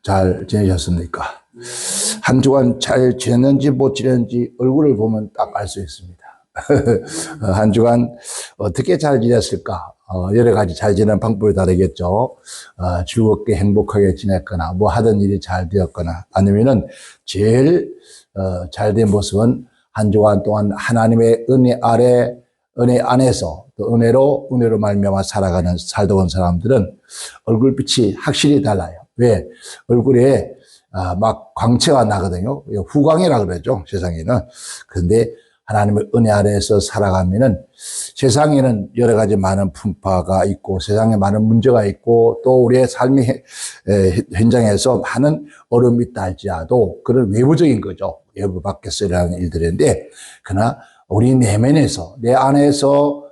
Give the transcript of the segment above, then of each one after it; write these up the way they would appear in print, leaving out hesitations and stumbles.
잘 지내셨습니까? 한 주간 잘 지냈는지 못 지냈는지 얼굴을 보면 딱 알 수 있습니다. 한 주간 어떻게 잘 지냈을까? 여러 가지 잘 지내는 방법이 다르겠죠. 즐겁게 행복하게 지냈거나 뭐 하던 일이 잘 되었거나 아니면은 제일 잘 된 모습은 한 주간 동안 하나님의 은혜 아래 은혜 안에서 또 은혜로 말미암아 살다 온 사람들은 얼굴빛이 확실히 달라요. 왜? 얼굴에 막 광채가 나거든요. 후광이라 그러죠, 세상에는. 그런데 하나님의 은혜 아래에서 살아가면은 세상에는 여러 가지 많은 풍파가 있고 세상에 많은 문제가 있고 또 우리의 삶의 현장에서 많은 어려움이 있다 할지라도 그런 외부적인 거죠. 외부 밖에서 일어나는 일들인데 그러나 우리 내면에서 내 안에서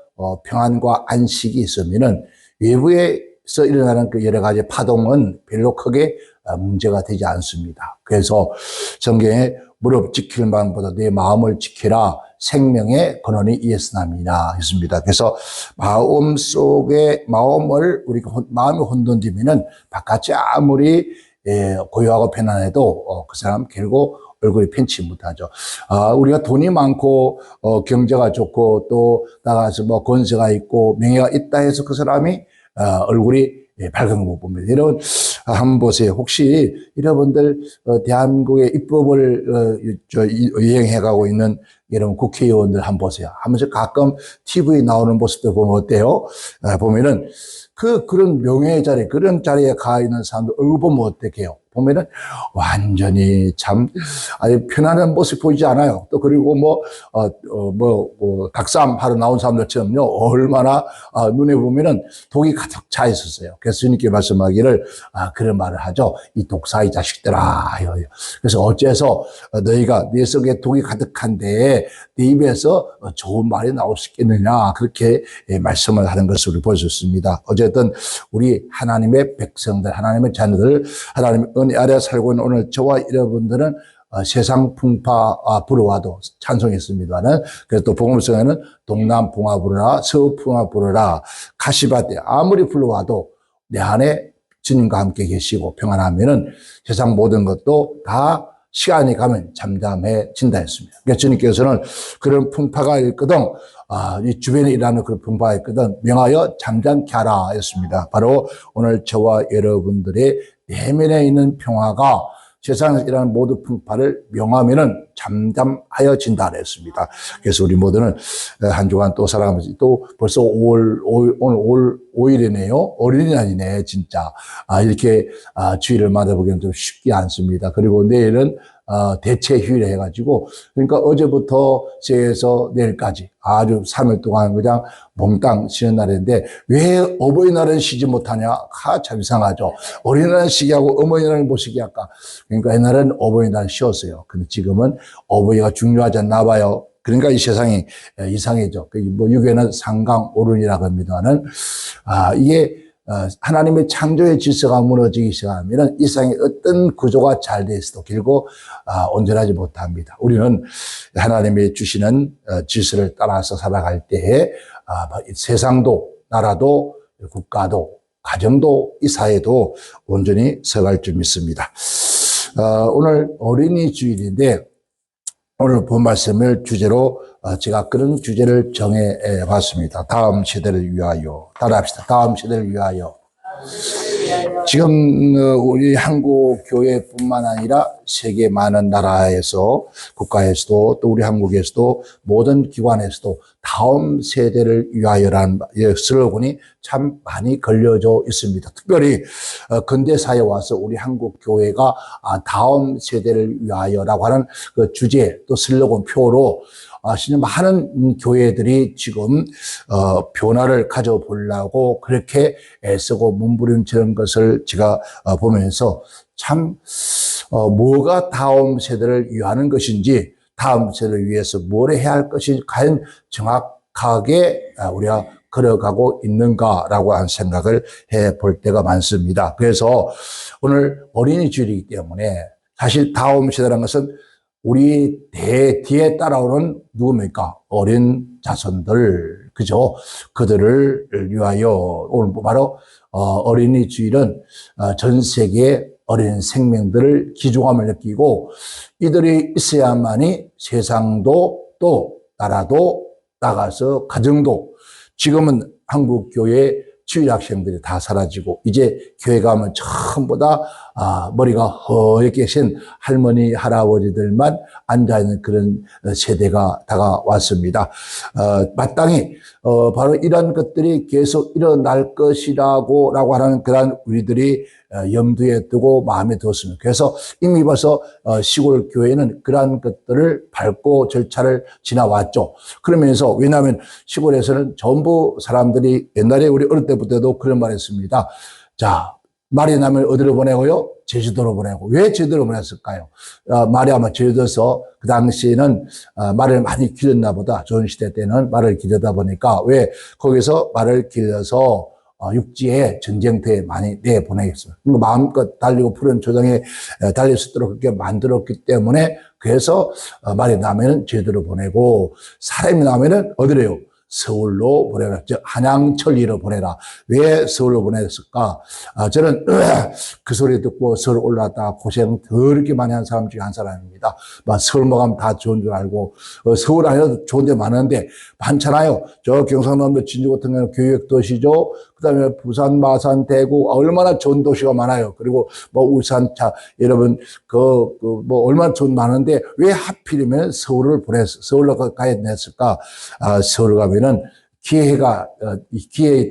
평안과 안식이 있으면은 외부에서 일어나는 그 여러 가지 파동은 별로 크게 문제가 되지 않습니다. 그래서 성경에 무릎 지킬 마음보다 내 마음을 지키라 생명의 근원이 이에서남이라 했습니다. 그래서 마음 속에 마음이 혼돈되면은 바깥이 아무리 고요하고 편안해도 그 사람 결국 얼굴이 편치 못하죠. 우리가 돈이 많고 경제가 좋고 또 나가서 뭐 권세가 있고 명예가 있다 해서 그 사람이 얼굴이 밝은 거 못 봅니다. 여러분 한번 보세요. 혹시 여러분들 대한민국의 입법을 이행해가고 있는 여러분 국회의원들 한번 보세요. 하면서 가끔 TV에 나오는 모습들 보면 어때요? 보면은 그런 명예의 자리, 그런 자리에 가 있는 사람들 얼굴 보면 어떡해요? 보면은 완전히 참 아주 편안한 모습 보이지 않아요. 또 그리고 닭싸움 하러 나온 사람들처럼요 얼마나 눈에 보면은 독이 가득 차 있었어요. 그래서 주님께 말씀하기를 그런 말을 하죠. 이 독사의 자식들아. 그래서 어째서 너희가 내 속에 독이 가득한데 내 입에서 좋은 말이 나올 수 있겠느냐 그렇게 말씀을 하는 것을 볼 수 있습니다. 어쨌든 우리 하나님의 백성들, 하나님의 자녀들, 하나님의 은혜 아래 살고 있는 오늘 저와 여러분들은 세상 풍파 불어와도 찬송했습니다만 그래서 또 복음성에는 동남풍화 불어라 서풍화 불어라 가시밭에 아무리 불어와도 내 안에 주님과 함께 계시고 평안하면은 세상 모든 것도 다 시간이 가면 잠잠해진다 했습니다. 그러니까 주님께서는 그런 풍파가 있거든 이 주변에 일어나는 그런 풍파가 있거든 명하여 잠잠케 하라 했습니다. 바로 오늘 저와 여러분들의 내면에 있는 평화가 세상에서 일어나는 모든 풍파를 명하면은 잠잠하여진다 그랬습니다. 그래서 우리 모두는 한 주간 또 살아가면서 또 벌써 오늘 5일이네요. 어린이날이네, 진짜. 이렇게 주일을 맞아보기는 좀 쉽지 않습니다. 그리고 내일은 대체 휴일 해가지고, 그러니까 어제부터 시작해서 내일까지 아주 3일 동안 그냥 몽땅 쉬는 날인데, 왜 어버이날은 쉬지 못하냐? 참 이상하죠. 어린이날은 쉬게 하고 어머니날은 못 쉬게 할까? 그러니까 옛날에는 어버이날 쉬었어요. 근데 지금은 어버이가 중요하지 않나 봐요. 그러니까 이 세상이 이상해져. 유교에는 상강오륜이라고 합니다만은, 이게 하나님의 창조의 질서가 무너지기 시작하면 이 세상에 어떤 구조가 잘 돼 있어도 결국 온전하지 못합니다. 우리는 하나님이 주시는 질서를 따라서 살아갈 때에 세상도 나라도 국가도 가정도 이 사회도 온전히 서갈 줄 믿습니다. 오늘 어린이 주일인데 오늘 본 말씀을 주제로 제가 그런 주제를 정해 봤습니다. 다음 세대를 위하여. 따라합시다. 다음 세대를 위하여. 지금 우리 한국 교회뿐만 아니라 세계 많은 나라에서 국가에서도 또 우리 한국에서도 모든 기관에서도 다음 세대를 위하여라는 슬로건이 참 많이 걸려져 있습니다. 특별히 근대사에 와서 우리 한국 교회가 다음 세대를 위하여라고 하는 그 주제 또 슬로건 표로 많은 교회들이 지금 변화를 가져보려고 그렇게 애쓰고 몸부림치는 것을 제가 보면서 참 뭐가 다음 세대를 위하는 것인지 다음 세대를 위해서 뭘 해야 할 것인지 과연 정확하게 우리가 걸어가고 있는가라고 하는 생각을 해볼 때가 많습니다. 그래서 오늘 어린이 주일이기 때문에 사실 다음 세대라는 것은 우리 뒤에 따라오는 누굽니까? 어린 자손들, 그죠? 그들을 위하여 오늘 바로 어린이 주일은 전 세계에 어린 생명들을 귀중함을 느끼고 이들이 있어야만이 세상도 또 나라도 나가서 가정도 지금은 한국 교회 주일 학생들이 다 사라지고 이제 교회 가면 전부 다 머리가 허옇게 신 할머니 할아버지들만 앉아있는 그런 세대가 다가왔습니다. 마땅히 바로 이런 것들이 계속 일어날 것이라고 하는 그런 우리들이 염두에 두고 마음에 두었습니다. 그래서 이미 벌써 시골 교회는 그러한 것들을 밟고 절차를 지나왔죠. 그러면서 왜냐하면 시골에서는 전부 사람들이 옛날에 우리 어릴 때부터도 그런 말 했습니다. 자, 말이 나면 어디로 보내고요? 제주도로 보내고. 왜 제주도로 보냈을까요? 말이 아마 제주도에서 그 당시에는 말을 많이 길렀나 보다. 조선시대 때는 말을 기르다 보니까 왜 거기서 말을 길러서 육지에 전쟁터에 많이 내보내겠어요. 마음껏 달리고 푸른 조정에 달릴 수 있도록 그렇게 만들었기 때문에 그래서 말이 나면은 제주도로 보내고 사람이 나면은 어디래요? 서울로 보내라. 즉 한양천리로 보내라. 왜 서울로 보냈을까? 저는 그 소리 듣고 서울 올라왔다가 고생 더럽게 많이 한 사람 중에 한 사람입니다. 서울만 가면 다 좋은 줄 알고 서울 아니라도 좋은 데 많은데 많잖아요. 저 경상남도 진주 같은 경우는 교육도시죠. 그다음에 부산, 마산, 대구 얼마나 좋은 도시가 많아요. 그리고 울산, 여러분 얼마나 좋은 많은데 왜 하필이면 서울로 가야 됐을까? 서울 가면은 기회의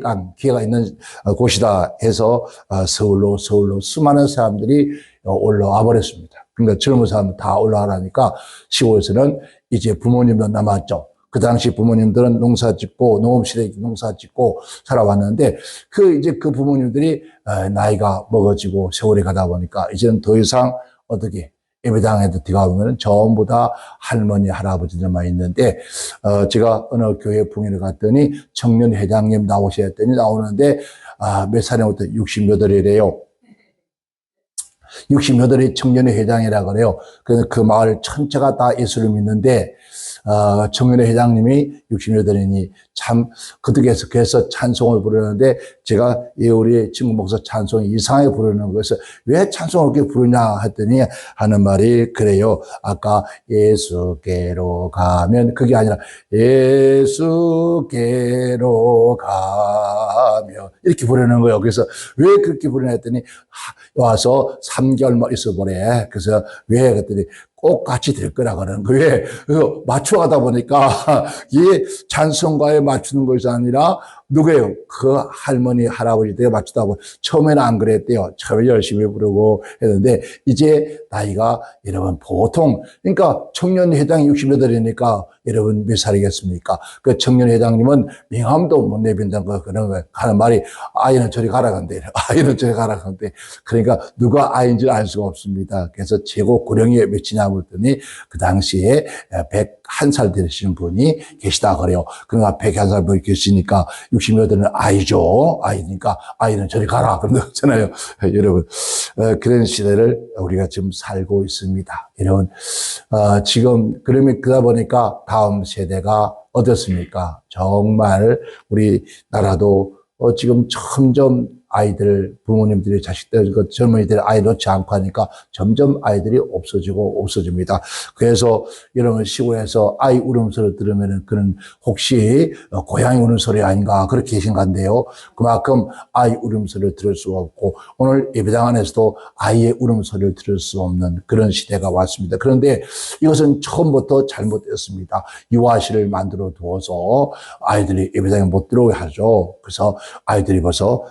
땅, 기회가 있는 곳이다 해서 서울로 수많은 사람들이 올라와 버렸습니다. 그러니까 젊은 사람 다 올라가라니까 시골에서는 이제 부모님도 남았죠. 그 당시 부모님들은 농사 짓고, 농업시대에 농사 짓고 살아왔는데, 이제 그 부모님들이 나이가 먹어지고 세월이 가다 보니까, 이제는 더 이상 어떻게, 예배당에도 들어가보면 전부 다 할머니, 할아버지들만 있는데, 제가 어느 교회 풍회를 갔더니 청년 회장님 나오셔야 했더니 나오는데, 몇 살부터 60몇이래요. 60몇이 청년의 회장이라 그래요. 그래서 그 마을 전체가 다 예수를 믿는데, 청년회 회장님이 68이니 참 그득해서 그래서 찬송을 부르는데 제가 우리 친구 목사 찬송이 이상하게 부르는 거에서 왜 찬송을 그렇게 부르냐 했더니 하는 말이 그래요. 아까 예수께로 가면 그게 아니라 예수께로 가면 이렇게 부르는 거예요. 그래서 왜 그렇게 부르냐 했더니 와서 3개월 있어 보래. 그래서 왜 그랬더니 꼭 같이 될 거라 그러는 거예요. 그래서 맞춰가다 보니까 이게 찬송가에 맞추는 것이 아니라 누구예요? 그 할머니, 할아버지들에 맞추다 보니 처음에는 안 그랬대요. 처음에 열심히 부르고 했는데 이제 나이가 여러분 보통 그러니까 청년회장이 68이니까 여러분 몇 살이겠습니까? 그 청년회장님은 명함도 못 내빈다는 거 그런 거 하는 말이 아이는 저리 가라 간대. 아이는 저리 가라 간대. 그러니까 누가 아이인지 알 수가 없습니다. 그래서 최고 고령이 몇이냐 했더니 그 당시에 101살 되시는 분이 계시다 그래요. 그러니까 101살 분이 계시니까 60몇은 아이죠. 아이니까 아이는 저리 가라. 그런 거잖아요. 여러분, 그런 시대를 우리가 지금 살고 있습니다. 여러분, 지금, 그러다 보니까 다음 세대가 어떻습니까? 정말 우리나라도 지금 점점 아이들, 부모님들이 자식들, 젊은이들 아이 놓지 않고 하니까 점점 아이들이 없어집니다. 그래서 여러분 시골에서 아이 울음소리를 들으면은 그는 혹시 고양이 울음소리 아닌가 그렇게 생각한대요. 그만큼 아이 울음소리를 들을 수가 없고 오늘 예배당 안에서도 아이의 울음소리를 들을 수 없는 그런 시대가 왔습니다. 그런데 이것은 처음부터 잘못됐습니다. 유아실을 만들어 두어서 아이들이 예배당에 못 들어오게 하죠. 그래서 아이들이 벌써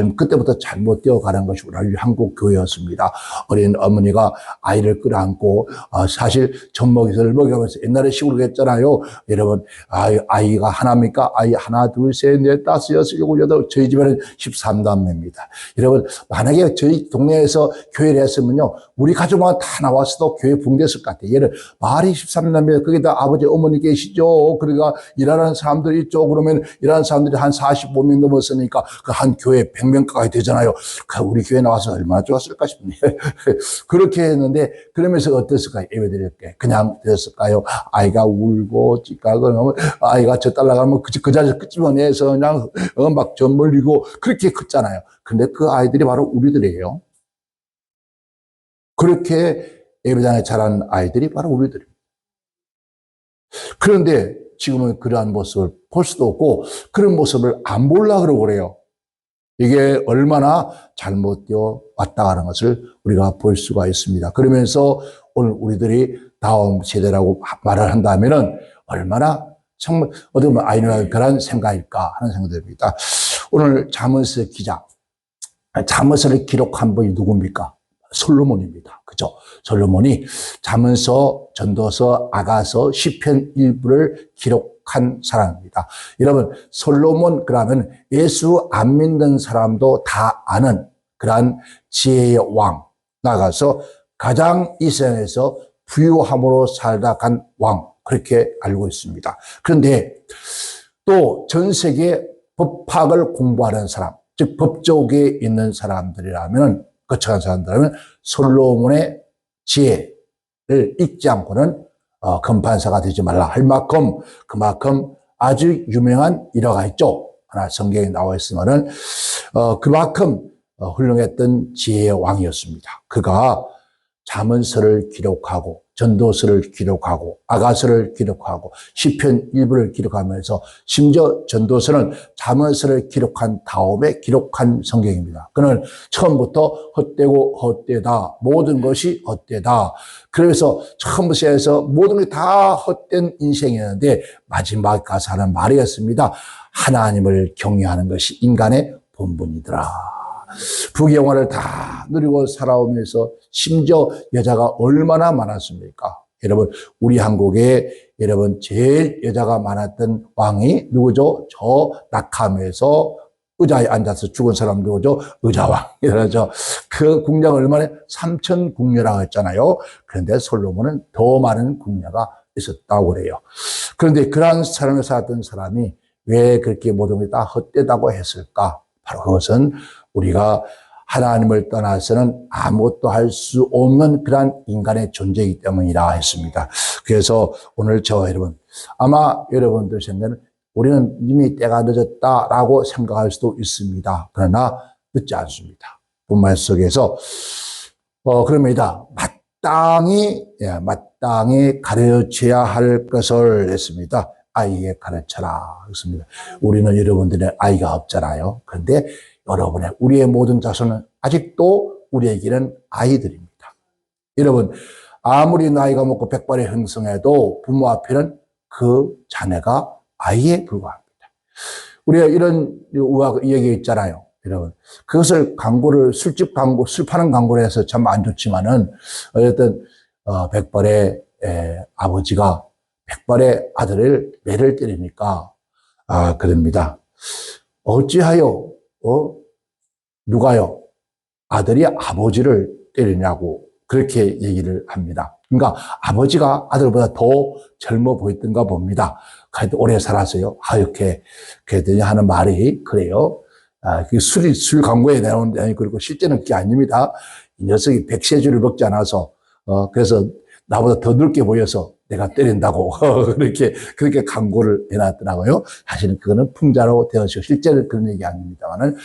그때부터 잘못되어 가는 것이 우리 한국 교회였습니다. 어린 어머니가 아이를 끌어안고 사실 젖먹이를 먹여가면서 옛날에 시골에 했잖아요. 여러분 아이가 하나입니까? 아이 하나 둘 셋 넷 다섯 여섯 일곱 여덟 저희 집에는 13남매입니다. 여러분 만약에 저희 동네에서 교회를 했으면요 우리 가족만 다 나왔어도 교회 붕괴했을 것 같아요. 얘를 말이 13남매 거기다 아버지 어머니 계시죠. 그러니까 일하는 사람들이 있죠. 그러면 일하는 사람들이 한 45명 넘었으니까 그 한 교회 100명 가까이 되잖아요. 우리 교회 나와서 얼마나 좋았을까 싶네. 그렇게 했는데 그러면서 어땠을까요? 예배 드릴 때 그냥 드렸을까요? 아이가 울고 찌까고 아이가 저 딸라가면 그 자리에서 끄집어내서 그냥 막 젖물리고 그렇게 컸잖아요. 근데 그 아이들이 바로 우리들이에요. 그렇게 예배당에 자란 아이들이 바로 우리들입니다. 그런데 지금은 그러한 모습을 볼 수도 없고 그런 모습을 안 보려고 그러고 그래요. 이게 얼마나 잘못되어 왔다는 것을 우리가 볼 수가 있습니다. 그러면서 오늘 우리들이 다음 세대라고 말을 한다면은 얼마나 정말 어떻게 보면 아이러니한 그런 생각일까 하는 생각이 듭니다. 오늘 잠언서 기자, 잠언서를 기록한 분이 누굽니까? 솔로몬입니다. 그죠? 솔로몬이 잠언서, 전도서, 아가서, 시편 일부를 기록한 사람입니다. 여러분, 솔로몬 그러면 예수 안 믿는 사람도 다 아는 그러한 지혜의 왕, 나가서 가장 이 세상에서 부유함으로 살다 간 왕, 그렇게 알고 있습니다. 그런데 또 전 세계 법학을 공부하는 사람, 즉 법조계에 있는 사람들이라면, 거쳐간 사람들이라면 솔로몬의 지혜를 잊지 않고는 금판사가 되지 말라 할 만큼 그만큼 아주 유명한 일화가 있죠. 하나 성경에 나와 있으면은 그만큼 훌륭했던 지혜의 왕이었습니다. 그가 잠언서를 기록하고 전도서를 기록하고 아가서를 기록하고 시편 일부를 기록하면서 심지어 전도서는 잠언서를 기록한 다음에 기록한 성경입니다. 그는 처음부터 헛되고 헛되다, 모든 것이 헛되다. 그래서 처음부터 해서 모든 게 다 헛된 인생이었는데 마지막 가서 하는 말이었습니다. 하나님을 경외하는 것이 인간의 본분이더라. 부귀영화를 다 누리고 살아오면서 심지어 여자가 얼마나 많았습니까? 여러분, 우리 한국에 여러분 제일 여자가 많았던 왕이 누구죠? 저 낙함에서 의자에 앉아서 죽은 사람 누구죠? 의자왕. 이러죠. 그 궁녀가 얼마나 3천 궁녀라고 했잖아요. 그런데 솔로몬은 더 많은 궁녀가 있었다고 그래요. 그런데 그러한 사람을 살았던 사람이 왜 그렇게 모든 게 다 헛되다고 했을까? 바로 그것은 우리가 하나님을 떠나서는 아무것도 할 수 없는 그러한 인간의 존재이기 때문이라 했습니다. 그래서 오늘 여러분, 아마 여러분들 생각에는 우리는 이미 때가 늦었다라고 생각할 수도 있습니다. 그러나 늦지 않습니다. 본말 속에서 그럽니다. 마땅히 가르쳐야 할 것을 했습니다. 아이에게 가르쳐라 했습니다. 우리는 여러분들의 아이가 없잖아요. 그런데 여러분의 우리의 모든 자손은 아직도 우리에게는 아이들입니다. 여러분, 아무리 나이가 먹고 백발에 흥성해도 부모 앞에는 그 자녀가 아이에 불과합니다. 우리가 이런 얘기 있잖아요. 여러분, 그것을 술집 광고, 술 파는 광고를 해서 참 안 좋지만은, 어쨌든, 백발의 아버지가 백발의 아들을 매를 때리니까, 그럽니다. 어찌하여, 누가요? 아들이 아버지를 때리냐고, 그렇게 얘기를 합니다. 그러니까 아버지가 아들보다 더 젊어 보였던가 봅니다. 그래도 오래 살았어요. 이렇게, 그랬더니 하는 말이, 그래요. 술 광고에 나오는데, 아니, 그리고 실제는 그게 아닙니다. 이 녀석이 백세주를 먹지 않아서, 그래서 나보다 더 늙게 보여서 내가 때린다고, 그렇게 광고를 해놨더라고요. 사실은 그거는 풍자로 되어서 실제는 그런 얘기 아닙니다만은,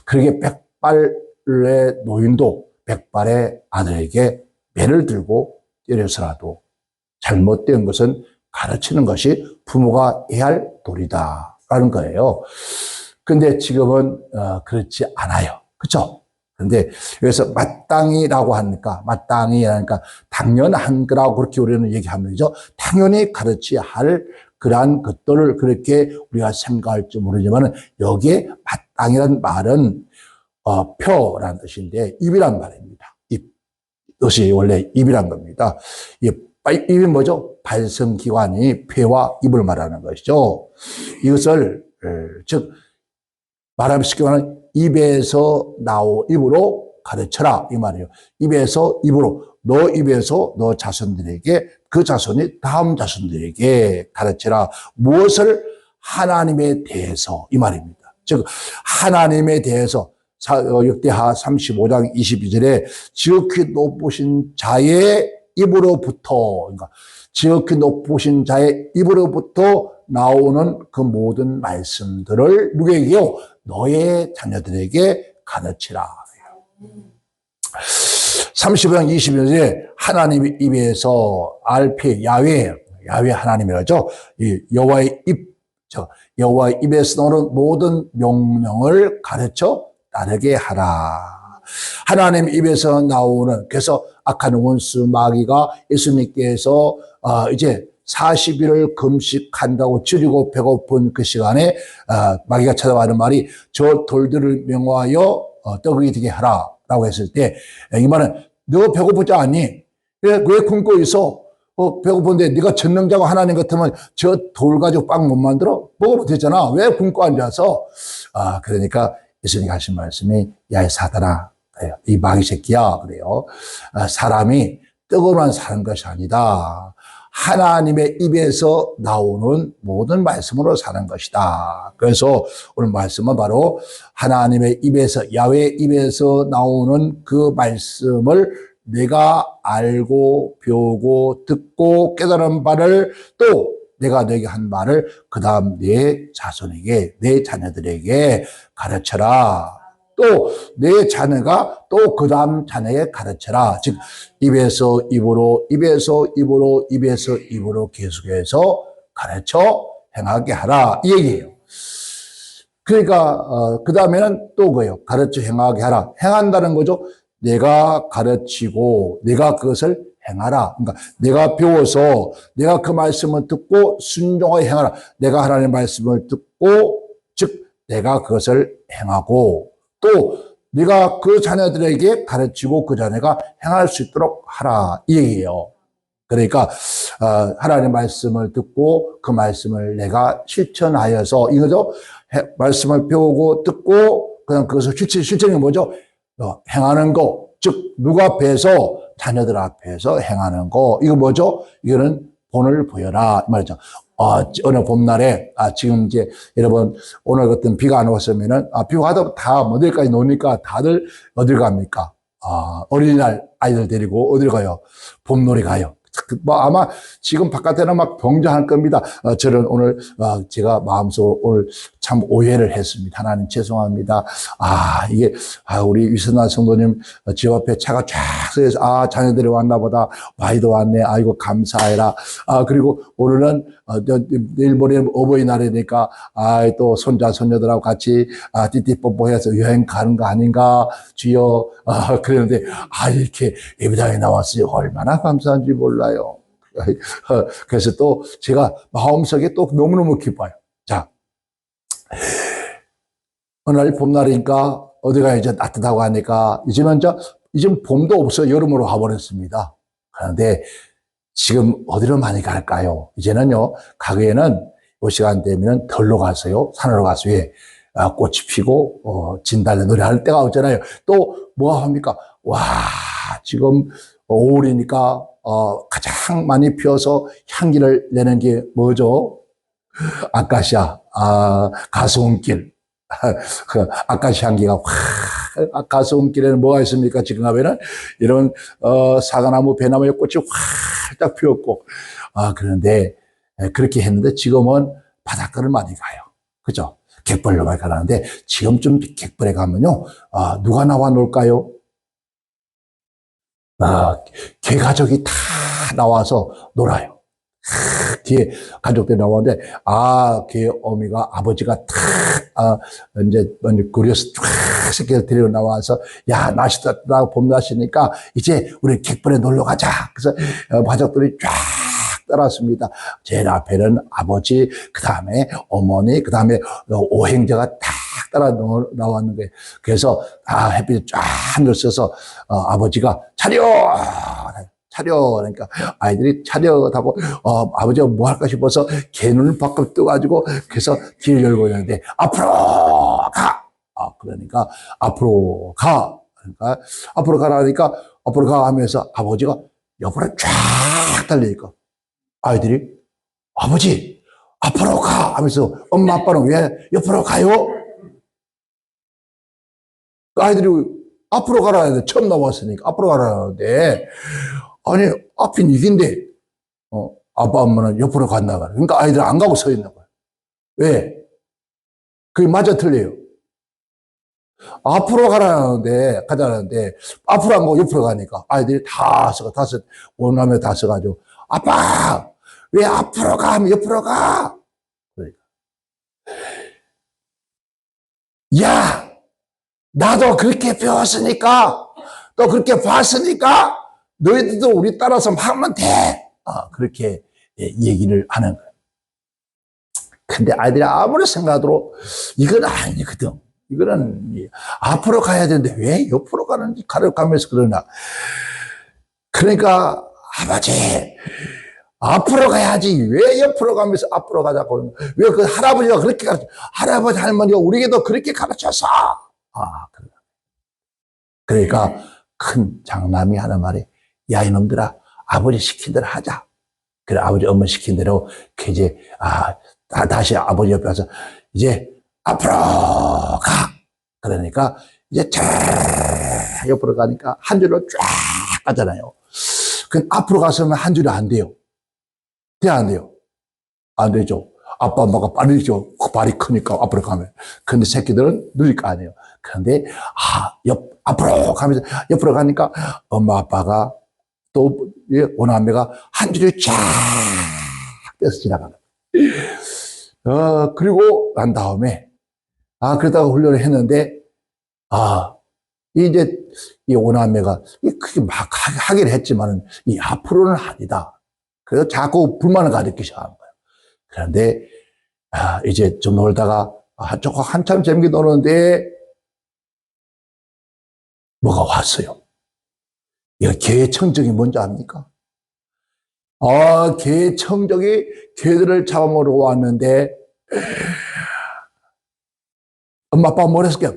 그렇게 백발의 노인도 백발의 아들에게 매를 들고 때려서라도 잘못된 것은 가르치는 것이 부모가 해야 할 도리다라는 거예요. 근데 지금은 그렇지 않아요. 그렇죠? 근데 여기서 마땅히라고 하니까 당연한 거라고 그렇게 우리는 얘기하는 거죠. 당연히 가르쳐야 할 그러한 것들을 그렇게 우리가 생각할지 모르지만 여기에 마땅이라는 말은 표라는 뜻인데 입이란 말입니다. 이것이 원래 입이란 겁니다. 입이 뭐죠? 발성기관이 폐와 입을 말하는 것이죠. 이것을 즉 말하면 쉽게 말하면 입으로 가르쳐라 이 말이에요. 입에서 입으로 너 입에서 너 자손들에게 그 자손이 다음 자손들에게 가르쳐라. 무엇을? 하나님에 대해서 이 말입니다. 즉 하나님에 대해서 역대하 35장 22절에 지극히 높으신 자의 입으로부터, 그러니까 지극히 높으신 자의 입으로부터 나오는 그 모든 말씀들을 누구에게요? 너의 자녀들에게 가르치라. 30년, 20년째 하나님 입에서 RP, 야훼 하나님이라죠. 이 여호와의 여호와의 입에서 나오는 모든 명령을 가르쳐 따르게 하라. 하나님 입에서 나오는, 그래서 악한 원수 마귀가 예수님께서 이제 40일을 금식한다고 줄이고 배고픈 그 시간에 마귀가 찾아가는 말이 저 돌들을 명하여 떡이 되게 하라 라고 했을 때, 이 말은 너 배고프지 않니? 왜 굶고 있어? 배고픈데 네가 전능자고 하나님 같으면 저 돌 가지고 빵 못 만들어? 먹으면 되잖아. 왜 굶고 앉아서? 그러니까 예수님이 하신 말씀이, 야, 이 사단아, 그래요. 이 마귀 새끼야, 그래요. 사람이 떡으로만 사는 것이 아니다. 하나님의 입에서 나오는 모든 말씀으로 사는 것이다. 그래서 오늘 말씀은 바로 하나님의 입에서, 야훼의 입에서 나오는 그 말씀을 내가 알고 배우고 듣고 깨달은 바를, 또 내가 너에게 한 말을 그 다음 내 자손에게, 내 자녀들에게 가르쳐라. 또 내 자녀가 또 그 다음 자녀에게 가르쳐라. 즉 입에서 입으로, 입에서 입으로, 입에서 입으로 계속해서 가르쳐 행하게 하라, 이 얘기예요. 그러니까 그 다음에는 또 그예요. 가르쳐 행하게 하라. 행한다는 거죠. 내가 가르치고 내가 그것을 행하라. 그러니까 내가 배워서 내가 그 말씀을 듣고 순종하게 행하라. 내가 하나님의 말씀을 듣고, 즉 내가 그것을 행하고, 또 네가 그 자녀들에게 가르치고 그 자녀가 행할 수 있도록 하라, 이 얘기예요. 그러니까 하나님의 말씀을 듣고 그 말씀을 내가 실천하여서, 이거죠. 말씀을 배우고 듣고 그냥 그것을 실천이 뭐죠? 행하는 거. 즉 누구 앞에서? 자녀들 앞에서 행하는 거. 이거 뭐죠? 이거는 본을 보여라, 이 말이죠. 어느 봄날에, 지금 이제 여러분 오늘 같은 비가 안 왔으면은, 비가 와도 다 어딜까지 노니까 다들 어딜 갑니까? 어린이날 아이들 데리고 어딜 가요? 봄놀이 가요. 아마 지금 바깥에는 막 병장할 겁니다. 저는 오늘 제가 마음속으로 오늘 참 오해를 했습니다. 하나님 죄송합니다. 이게 우리 위선한 성도님 집 앞에 차가 쫙 서서 자녀들이 왔나 보다. 아이도 왔네. 아이고 감사해라. 그리고 오늘은 내일 모레 어버이날이니까 또 손자 손녀들하고 같이 띠띠뽀뽀해서 여행 가는 거 아닌가 주여. 그랬는데 이렇게 예배당에 나왔으니 얼마나 감사한지 몰라요. 그래서 또 제가 마음속에 또 너무너무 기뻐요. 자, 어느 날 봄날이니까 어디가 이제 따뜻하고 하니까 이제는 봄도 없어 여름으로 가버렸습니다. 그런데 지금 어디로 많이 갈까요? 이제는요, 가게에는 이 시간 되면 덜로 가서요, 산으로 가서 꽃이 피고 진달래 노래할 때가 없잖아요. 또 뭐 합니까? 지금 5월이니까 가장 많이 피어서 향기를 내는 게 뭐죠? 아카시아, 가수원길. 그 아카시아 향기가 가수원길에는 뭐가 있습니까? 지금 가면은 이런 사과나무, 배나무의 꽃이 활짝 피었고, 그런데 그렇게 했는데 지금은 바닷가를 많이 가요. 그죠? 갯벌로 많이 가라는데 지금쯤 갯벌에 가면요, 누가 나와 놀까요? 개 가족이 다 나와서 놀아요. 뒤에 가족들이 나오는데, 개 어미가 아버지가 이제 그려서 쫙 새끼를 데리고 나와서, 날씨 따뜻하고 봄 날씨니까 이제 우리 갯벌에 놀러 가자. 그래서 가족들이 쫙 따랐습니다. 제일 앞에는 아버지, 그 다음에 어머니, 그 다음에 오행자가 딱 따라 나왔는 거예요. 그래서 햇빛이 쫙 들어서 아버지가 차려! 그러니까 아이들이 차렷하고 아버지가 뭐 할까 싶어서 개눈을 밖으로 떠가지고, 그래서 길을 열고 있는데 앞으로 가! 그러니까 앞으로 가! 그러니까 앞으로 가라니까 앞으로 가 하면서 아버지가 옆으로 쫙 달리니까 아이들이 아버지 앞으로 가! 하면서 엄마 아빠는 왜 옆으로 가요? 아이들이 앞으로 가라는데, 처음 나왔으니까 앞으로 가라는데, 아니 앞이 이긴데 아빠 엄마는 옆으로 간다. 그러니까 아이들 안 가고 서 있는 거야. 왜? 그게 맞아 틀려요? 앞으로 가자는데, 앞으로 안 가고 옆으로 가니까 아이들이 오남매 다 써가지고, 아빠! 왜 앞으로 가? 하면 옆으로 가! 그러니까. 야! 나도 그렇게 배웠으니까, 또 그렇게 봤으니까, 너희들도 우리 따라서 하면 돼! 그렇게 얘기를 하는 거예요. 근데 아이들이 아무리 생각하도록 이건 아니거든. 이거는 앞으로 가야 되는데 왜 옆으로 가는지 가면서 그러나. 그러니까 아버지 앞으로 가야지 왜 옆으로 가면서 앞으로 가자고. 왜 그 할아버지가 그렇게 가르쳐. 할아버지 할머니가 우리에게도 그렇게 가르쳤어. 그러니까 큰 장남이 하는 말이 야 이놈들아 아버지 시킨 대로 하자. 그래 아버지 엄마 시킨 대로 이제 다시 아버지 옆에 와서 이제 앞으로 가. 그러니까 이제 쫙 옆으로 가니까 한 줄로 쫙 가잖아요. 그 앞으로 갔으면 한 줄이 안 돼요. 안 돼요. 안 되죠. 아빠 엄마가 빠르죠. 발이 크니까 앞으로 가면. 근데 새끼들은 느릴 거 아니에요. 그런데 앞으로 가면서 옆으로 가니까 엄마 아빠가 또 오남매가 한 줄이 쫙 떼서 지나가는 거예요. 그리고 난 다음에 그러다가 훈련을 했는데 이제 이 오남매가 크게 막 하긴 했지만은 이 앞으로는 아니다. 그래서 자꾸 불만을 가득히 시작한 거예요. 그런데 이제 좀 놀다가 한참 재밌게 노는데 뭐가 왔어요. 이 개의 청정이 뭔지 압니까? 개의 청정이 개들을 잡아먹으러 왔는데 엄마 아빠가 뭐라 했을게요?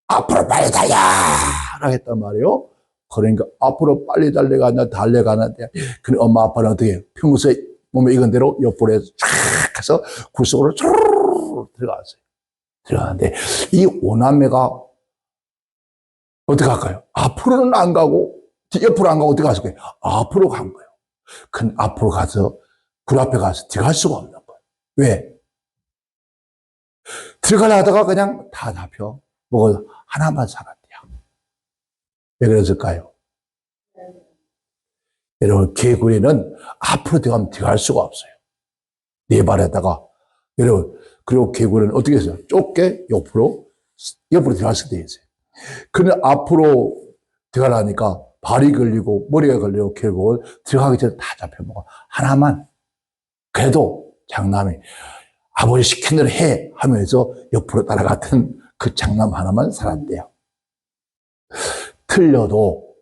앞으로 빨리 달려! 라고 했단 말이에요. 그러니까 앞으로 빨리 달려가는데 그 엄마 아빠는 어떻게 해요? 평소에 몸에 익은 대로 옆으로 해서 쫙 해서 굴속으로 쭉 들어갔어요. 들어가는데 이 오남매가 어떻게 할까요? 앞으로는 안 가고 옆으로 안 가고 어떻게 갔을 거예요? 앞으로 간 거예요. 근 앞으로 가서 굴 앞에 가서 들어갈 수가 없는 거예요. 왜? 들어가려다가 그냥 다 잡혀. 뭐가 하나만 살았대요. 왜 그랬을까요? 여러분, 개구리는 앞으로 들어가면 들어갈 수가 없어요. 네 발에다가. 여러분, 그리고 개구리는 어떻게 했어요? 좁게 옆으로 들어갈 수도 있어요. 근데 앞으로 들어가려니까 발이 걸리고 머리가 걸리고 결국은 들어가기 전에 다 잡혀먹어. 하나만. 그래도 장남이 아버지 시킨 대로 해 하면서 옆으로 따라갔던 그 장남 하나만 살았대요. 틀려도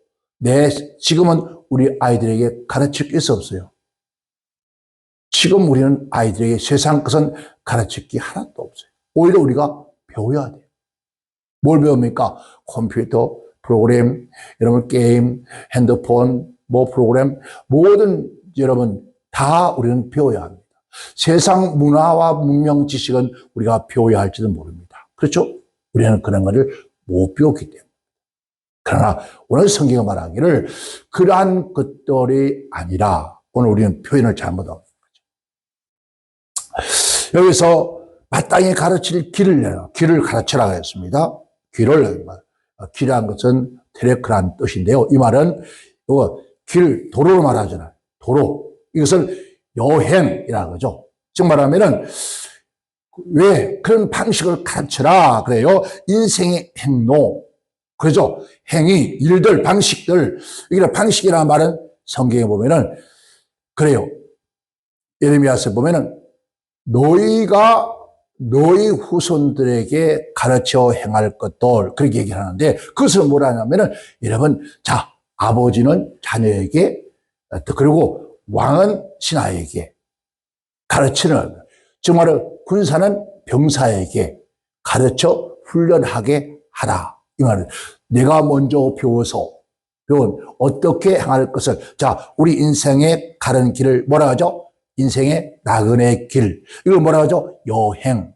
지금은 우리 아이들에게 가르칠 게 없어요. 지금 우리는 아이들에게 세상 것은 가르칠 게 하나도 없어요. 오히려 우리가 배워야 돼요. 뭘 배웁니까? 컴퓨터, 프로그램, 여러분 게임, 핸드폰, 프로그램, 모든 여러분 다 우리는 배워야 합니다. 세상 문화와 문명 지식은 우리가 배워야 할지도 모릅니다. 그렇죠? 우리는 그런 것을 못 배웠기 때문에. 그러나 오늘 성경이 말하기를 그러한 것들이 아니라 오늘 우리는 표현을 잘못하고 있는 거죠. 여기서 마땅히 가르칠 길을 가르치라고 했습니다. 길이라는 것은 테레크라는 뜻인데요. 이 말은 도로로 말하잖아요. 도로. 이것을 여행이라는 거죠. 즉 말하면은 왜 그런 방식을 가르쳐라 그래요. 인생의 행로. 그죠? 행위, 일들, 방식들. 이게 방식이라는 말은 성경에 보면은 그래요. 예레미야서에 보면은 너희 후손들에게 가르쳐 행할 것들 그렇게 얘기를 하는데 그것은 뭐라 하냐면은 여러분 아버지는 자녀에게 그리고 왕은 신하에게 가르치는 정말 군사는 병사에게 가르쳐 훈련하게 하라 이 말은 내가 먼저 배운 어떻게 행할 것을 우리 인생에 가는 길을 뭐라 하죠? 인생의 나그네 길. 이걸 뭐라 하죠? 여행.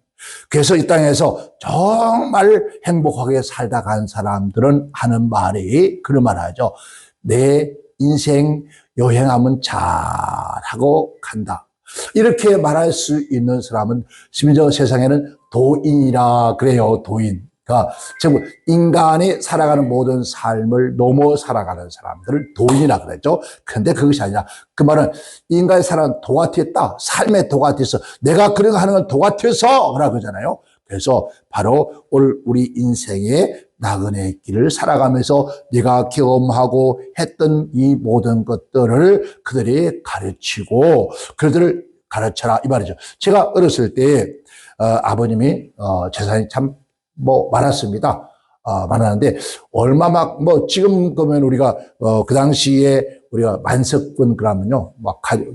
그래서 이 땅에서 정말 행복하게 살다 간 사람들은 하는 말이 그런 말 하죠. 내 인생 여행하면 잘하고 간다. 이렇게 말할 수 있는 사람은 심지어 세상에는 도인이라 그래요. 도인. 그러니까 전부 인간이 살아가는 모든 삶을 넘어 살아가는 사람들을 도인이라 그랬죠. 그런데 그것이 아니라 그 말은 인간이 살아가는 도가 튀었다. 삶의 도가 튀어서 내가 그런 거 하는 건 도가 튀어서 그러고 그러잖아요. 그래서 바로 우리 인생의 나그네 길을 살아가면서 네가 경험하고 했던 이 모든 것들을 그들이 가르치고 그들을 가르쳐라 이 말이죠. 제가 어렸을 때 아버님이 재산이 참 많았습니다. 많았는데 얼마 지금 그러면 우리가 그 당시에 우리가 만석군 그러면요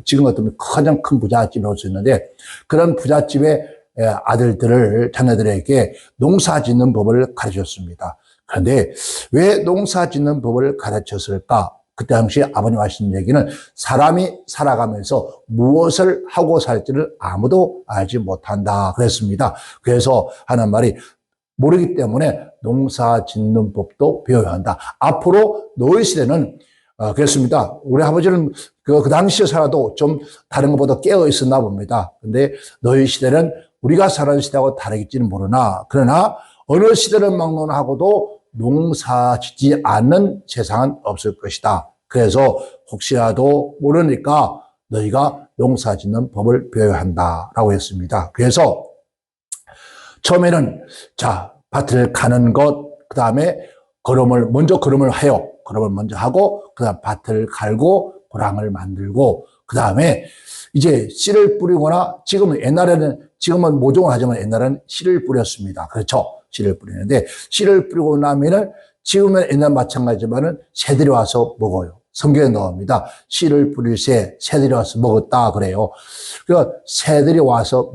지금 같으면 가장 큰 부잣집에 올 수 있는데 그런 부잣집의 아들들을 자녀들에게 농사 짓는 법을 가르쳤습니다. 그런데 왜 농사 짓는 법을 가르쳤을까? 그때 당시 아버님 하신 얘기는 사람이 살아가면서 무엇을 하고 살지를 아무도 알지 못한다 그랬습니다. 그래서 하는 말이 모르기 때문에 농사 짓는 법도 배워야 한다. 앞으로 너희 시대는 그랬습니다. 우리 아버지는 그 당시에 살아도 좀 다른 것보다 깨어 있었나 봅니다. 근데 너희 시대는 우리가 살아온 시대하고 다르겠지는 모르나 그러나 어느 시대를 막론하고도 농사 짓지 않는 세상은 없을 것이다. 그래서 혹시라도 모르니까 너희가 농사 짓는 법을 배워야 한다라고 했습니다. 그래서 처음에는 밭을 가는 것, 그 다음에 걸음을 해요. 걸음을 먼저 하고, 그 다음 밭을 갈고, 고랑을 만들고, 그 다음에 이제 씨를 뿌리거나 지금은 모종을 하지만 옛날에는 씨를 뿌렸습니다. 그렇죠? 씨를 뿌리는데, 씨를 뿌리고 나면은 지금은 옛날 마찬가지지만은 새들이 와서 먹어요. 성경에 나옵니다. 씨를 뿌릴 새들이 와서 먹었다 그래요. 그러니까 새들이 와서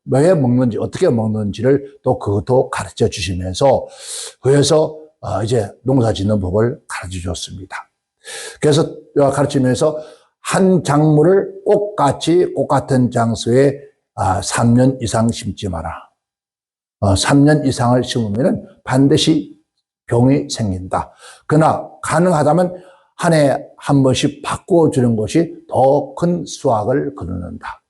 왜 먹는지, 어떻게 먹는지를 또 그것도 가르쳐 주시면서, 그래서 이제 농사 짓는 법을 가르쳐 줬습니다. 그래서 가르치면서 한 작물을 꽃 같은 장소에 3년 이상 심지 마라. 3년 이상을 심으면 반드시 병이 생긴다. 그러나 가능하다면 한 해 한 번씩 바꿔주는 것이 더 큰 수확을 거두는다.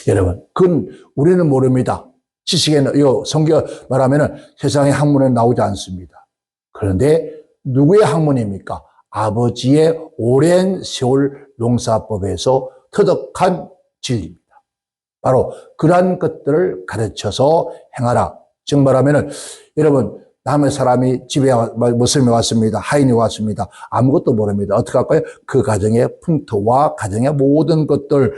여러분, 그건 우리는 모릅니다. 지식에는, 성경 말하면은 세상의 학문에 나오지 않습니다. 그런데 누구의 학문입니까? 아버지의 오랜 세월 농사법에서 터득한 진리입니다. 바로 그러한 것들을 가르쳐서 행하라. 즉 말하면은, 여러분, 남의 사람이 집에 무슬림이 왔습니다. 하인이 왔습니다. 아무것도 모릅니다. 어떻게 할까요? 그 가정의 풍토와 가정의 모든 것들,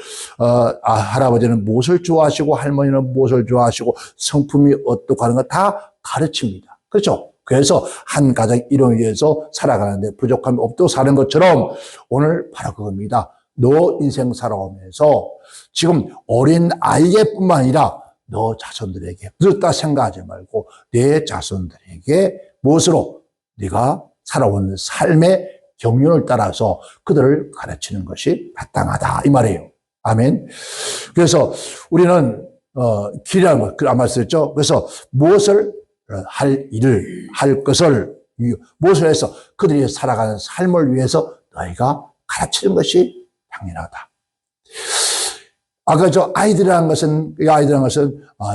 할아버지는 무엇을 좋아하시고 할머니는 무엇을 좋아하시고 성품이 어떻고 하는 거 다 가르칩니다. 그렇죠? 그래서 한 가정 이론을 위해서 살아가는데 부족함이 없도록 사는 것처럼 오늘 바로 그겁니다. 너 인생 살아오면서 지금 어린 아이에뿐만 아니라 너 자손들에게 그렇다 생각하지 말고 내 자손들에게 무엇으로 네가 살아온 삶의 경륜을 따라서 그들을 가르치는 것이 마땅하다 이 말이에요. 아멘. 그래서 우리는 길이라는 것 아마 썼죠. 그래서 무엇을 할 것을 무엇을 해서 그들이 살아가는 삶을 위해서 너희가 가르치는 것이 당연하다. 아까 아이들이라는 것은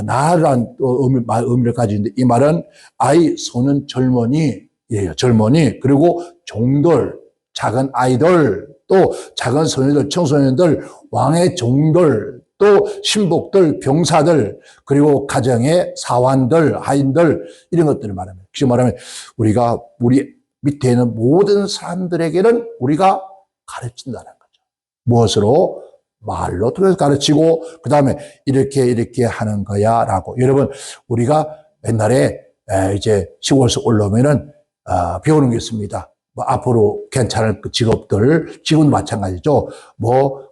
나라는 의미를 가지고 있는데 이 말은 아이, 소년, 젊은이예요. 젊은이, 그리고 종들, 작은 아이들, 또 작은 소년들, 청소년들, 왕의 종들, 또 신복들, 병사들, 그리고 가정의 사환들, 하인들, 이런 것들을 말합니다. 즉 말하면 우리 밑에 있는 모든 사람들에게는 우리가 가르친다는 거죠. 무엇으로? 말로 통해서 가르치고 그 다음에 이렇게 하는 거야 라고. 여러분 우리가 옛날에 이제 시골에서 올라오면은 배우는 게 있습니다. 앞으로 괜찮을 그 직업들, 지금도 마찬가지죠.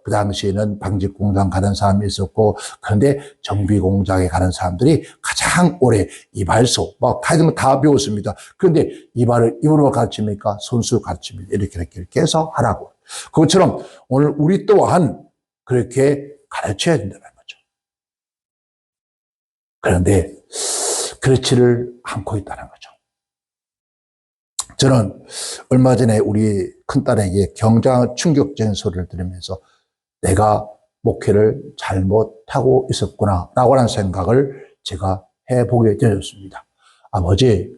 그 당시에는 방직공장 가는 사람이 있었고, 그런데 정비공장에 가는 사람들이 가장 오래 이발소, 다 배웠습니다. 그런데 이발을 입으로 가르칩니까? 손수 가르칩니다. 이렇게 해서 하라고. 그것처럼 오늘 우리 또한 그렇게 가르쳐야 된다는 거죠. 그런데 그렇지를 않고 있다는 거죠. 저는 얼마 전에 우리 큰딸에게 굉장한 충격적인 소리를 들으면서 내가 목회를 잘못하고 있었구나 라고 하는 생각을 제가 해보게 되었습니다. 아버지,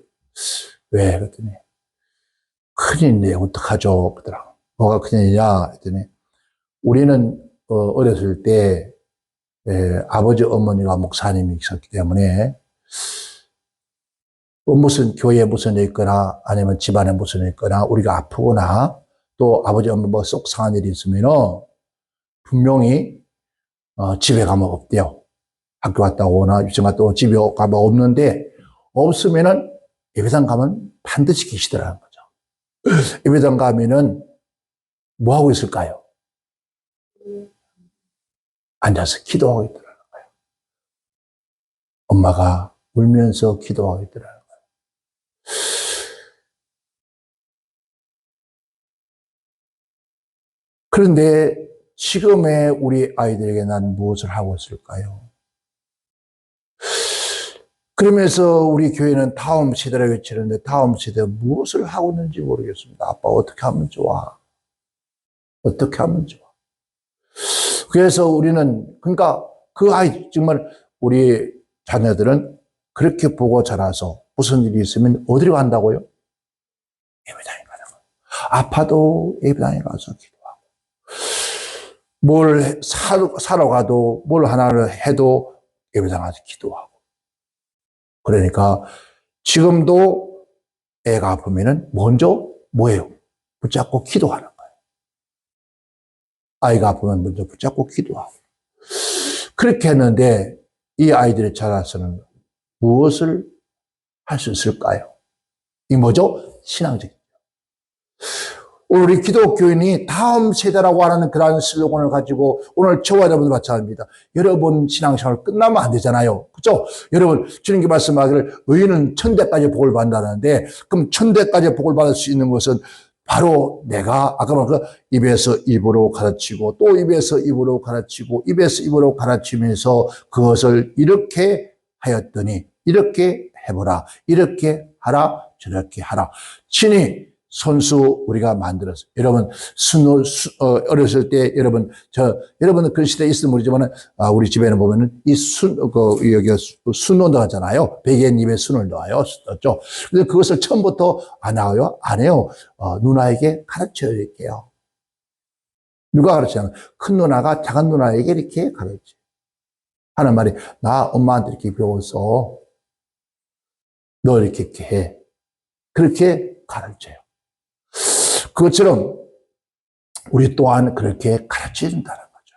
왜? 그랬더니, 큰일이네, 어떡하죠? 그러더라. 뭐가 큰일이냐? 했더니, 우리는, 어렸을 때, 아버지, 어머니가 목사님이 있었기 때문에, 무슨 교회에 무슨 일 있거나, 아니면 집안에 무슨 일 있거나, 우리가 아프거나, 또 아버지, 어머니 뭐 속상한 일이 있으면은, 분명히, 집에 가면 없대요. 학교 갔다 오거나, 유치원 갔다 오거나, 집에 가면 없는데, 없으면은, 예배당 가면 반드시 계시더라는 거죠. 예배당 가면은, 뭐 하고 있을까요? 앉아서 기도하고 있더라는 거예요. 엄마가 울면서 기도하고 있더라는 거예요. 그런데 지금의 우리 아이들에게 난 무엇을 하고 있을까요? 그러면서 우리 교회는 다음 시대를 외치는데 다음 시대에 무엇을 하고 있는지 모르겠습니다. 아빠 어떻게 하면 좋아? 어떻게 하면 좋아? 그래서 우리는 그러니까 그 아이 정말 우리 자녀들은 그렇게 보고 자라서 무슨 일이 있으면 어디로 간다고요? 예배당에 가는 거예요. 아파도 예배당에 가서 기도하고 뭘 사러 가도 뭘 하나를 해도 예배당 가서 기도하고 그러니까 지금도 애가 아프면은 먼저 뭐예요? 붙잡고 기도하는 거예요. 아이가 아프면 먼저 붙잡고 기도하고. 그렇게 했는데 이 아이들이 자라서는 무엇을 할 수 있을까요? 이 뭐죠? 신앙적인. 우리 기독교인이 다음 세대라고 하는 그런 슬로건을 가지고 오늘 저와 여러분들 마찬가지입니다. 여러분 신앙생활 끝나면 안 되잖아요. 그렇죠? 여러분 주님께 말씀하기를 의인은 천대까지 복을 받는다는데 그럼 천대까지 복을 받을 수 있는 것은 바로 내가 아까 말한 입에서 입으로 가르치고 또 입에서 입으로 가르치고 입에서 입으로 가르치면서 그것을 이렇게 하였더니 이렇게 해보라 이렇게 하라 저렇게 하라 친히 손수 우리가 만들었어요. 여러분, 어렸을 때, 여러분은 그런 시대에 있으면 모르지만, 우리 집에는 보면은, 여기 순을 넣었잖아요. 베개에 입에 순을 넣어요. 넣었죠. 근데 그것을 처음부터 안 하고요. 안 해요. 누나에게 가르쳐 드릴게요. 누가 가르치냐면, 큰 누나가 작은 누나에게 이렇게 가르쳐. 하는 말이, 나 엄마한테 이렇게 배웠어. 너 이렇게 해. 그렇게 가르쳐요. 그것처럼 우리 또한 그렇게 가르쳐 준다는 거죠.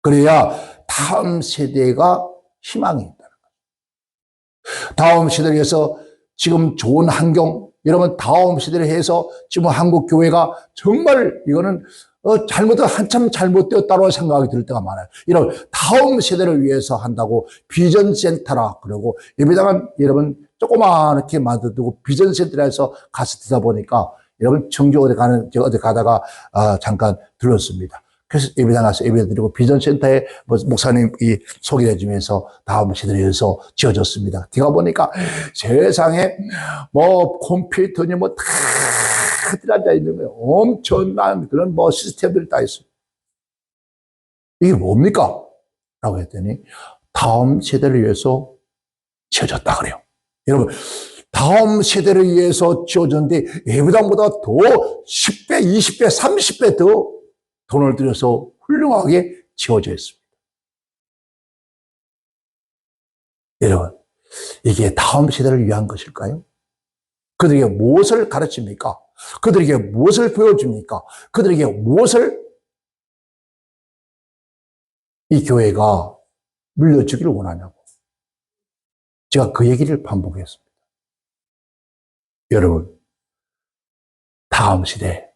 그래야 다음 세대가 희망이 있다는 거죠. 다음 세대를 위해서 지금 좋은 환경, 여러분 다음 세대를 해서 지금 한국 교회가 정말 이거는 한참 잘못되었다고 생각이 들 때가 많아요. 이런 다음 세대를 위해서 한다고 비전센터라 그러고 예배당은 여러분 조그맣게 만들고 비전센터에서 가서 듣다 보니까 여러분 청주 어디 가다가 잠깐 들었습니다. 그래서 예배당 가서 예배 드리고 비전센터에 목사님이 소개해 주면서 다음 시대를 위해서 지어졌습니다. 제가 보니까 세상에 뭐 컴퓨터니 뭐 다 들어앉아 있는 거예요. 엄청난 그런 뭐 시스템들이 다 있어요. 이게 뭡니까? 라고 했더니 다음 세대를 위해서 지어졌다 그래요. 여러분 다음 세대를 위해서 지어졌는데 예배당보다 더 10배, 20배, 30배 더 돈을 들여서 훌륭하게 지어져 있습니다. 여러분, 이게 다음 세대를 위한 것일까요? 그들에게 무엇을 가르칩니까? 그들에게 무엇을 보여줍니까? 그들에게 무엇을 이 교회가 물려주기를 원하냐고. 제가 그 얘기를 반복했습니다. 여러분, 다음 시대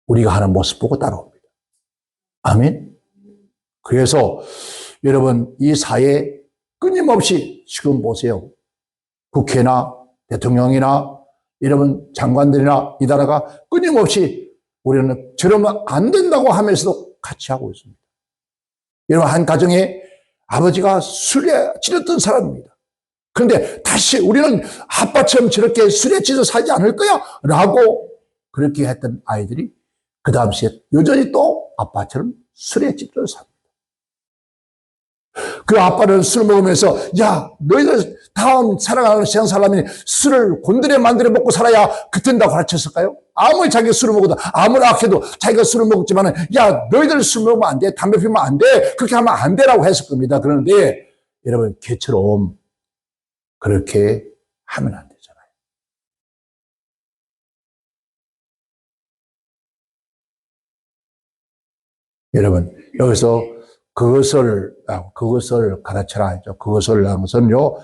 우리가 하는 모습 보고 따라옵니다. 아멘? 그래서 여러분 이 사회 끊임없이 지금 보세요. 국회나 대통령이나 여러분 장관들이나 이 나라가 끊임없이 우리는 저러면 안 된다고 하면서도 같이 하고 있습니다. 여러분 한 가정에 아버지가 술에 찌렸던 사람입니다. 그런데 다시 우리는 아빠처럼 저렇게 술에 찌져 살지 않을 거야 라고 그렇게 했던 아이들이 그 다음 시에 여전히 또 아빠처럼 술에 찌들어 삽니다. 그 아빠는 술 먹으면서 야 너희들 다음 살아가는 세상 사람이 술을 곤드레 만들어 먹고 살아야 그텐다고 가르쳤을까요? 아무리 자기가 술을 먹어도, 아무리 악해도 자기가 술을 먹었지만은, 야, 너희들 술 먹으면 안 돼. 담배 피우면 안 돼. 그렇게 하면 안 되라고 했을 겁니다. 그런데 여러분, 개처럼 그렇게 하면 안 되잖아요. 여러분, 여기서 그것을 가르쳐라 하죠. 그것을 하는 것은요,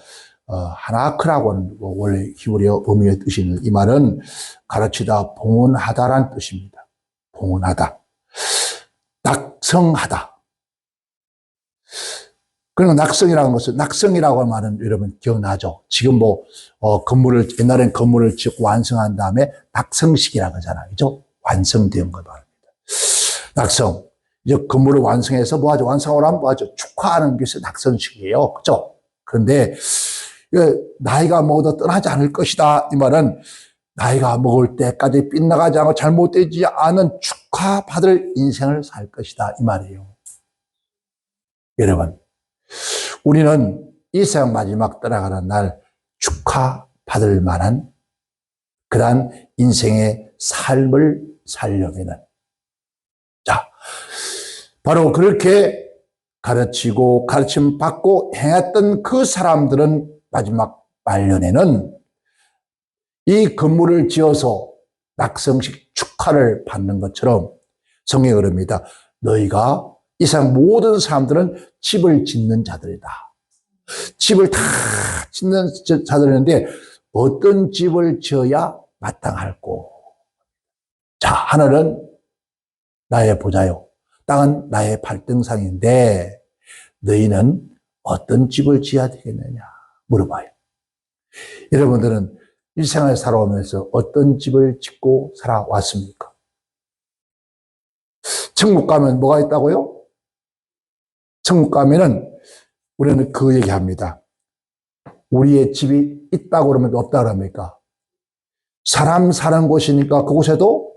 하나크라고 하는, 원래 히브리어 의미의 뜻이 있는 이 말은 가르치다, 봉헌하다라는 뜻입니다. 봉헌하다. 낙성하다. 그러니까 낙성이라는 것은, 낙성이라고 하는 말은 여러분 기억나죠? 지금 옛날엔 건물을 짓고 완성한 다음에 낙성식이라고 하잖아요. 그죠? 완성된 걸 말합니다. 낙성. 이제 건물을 완성해서 뭐하죠? 완성을 하면 뭐하죠? 축하하는 것이 낙성식이에요. 그죠? 그런데, 나이가 먹어도 떠나지 않을 것이다. 이 말은 나이가 먹을 때까지 빗나가지 않고 잘못되지 않은 축하받을 인생을 살 것이다. 이 말이에요. 여러분, 우리는 이 세상 마지막 떠나가는 날 축하받을 만한 그러한 인생의 삶을 살려면은, 자, 바로 그렇게 가르치고 가르침 받고 행했던 그 사람들은 마지막 말년에는 이 건물을 지어서 낙성식 축하를 받는 것처럼 성경에 그럽니다. 너희가 이 세상 모든 사람들은 집을 짓는 자들이다. 집을 다 짓는 자들인데 어떤 집을 지어야 마땅할꼬. 자, 하늘은 나의 보좌요. 땅은 나의 발등상인데 너희는 어떤 집을 지어야 되겠느냐 물어봐요. 여러분들은 일생을 살아오면서 어떤 집을 짓고 살아왔습니까? 천국 가면 뭐가 있다고요? 천국 가면은 우리는 그 얘기합니다. 우리의 집이 있다고 그러면 없다고 합니까? 사람 사는 곳이니까 그곳에도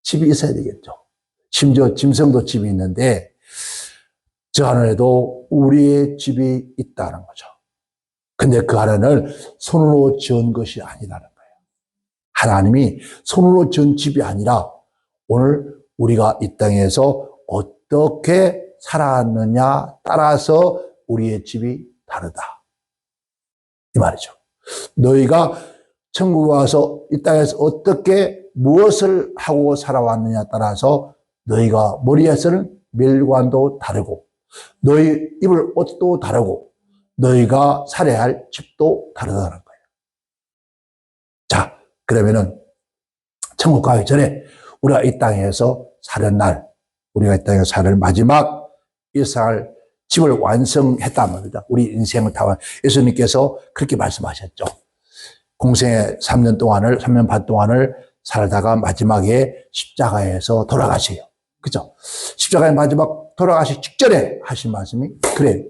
집이 있어야 되겠죠. 심지어 짐승도 집이 있는데 저 하늘에도 우리의 집이 있다는 거죠. 근데 그 하늘은 손으로 지은 것이 아니라는 거예요. 하나님이 손으로 지은 집이 아니라 오늘 우리가 이 땅에서 어떻게 살아왔느냐 따라서 우리의 집이 다르다. 이 말이죠. 너희가 천국에 와서 이 땅에서 어떻게 무엇을 하고 살아왔느냐 따라서 너희가 머리에 쓰는 멸관도 다르고 너희 입을 옷도 다르고 너희가 살아야 할 집도 다르다는 거예요. 자, 그러면은 천국 가기 전에 우리가 이 땅에서 사는 날, 우리가 이 땅에서 사는 마지막 일상을 집을 완성했단 말입니다. 우리 인생을 다 예수님께서 그렇게 말씀하셨죠. 공생의 3년 반 동안을 살다가 마지막에 십자가에서 돌아가세요. 그죠? 십자가에 마지막 돌아가시기 직전에 하신 말씀이 그래,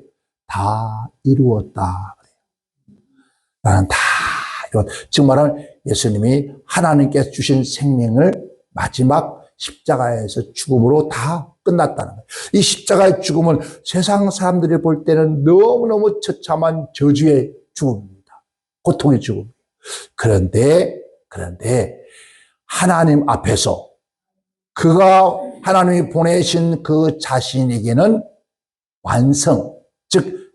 다 이루었다. 나는 다 이루었다. 지금 말하는 예수님이 하나님께서 주신 생명을 마지막 십자가에서 죽음으로 다 끝났다는 거예요. 이 십자가의 죽음은 세상 사람들이 볼 때는 너무너무 처참한 저주의 죽음입니다. 고통의 죽음. 그런데 하나님 앞에서 그가 하나님이 보내신 그 자신에게는 완성, 즉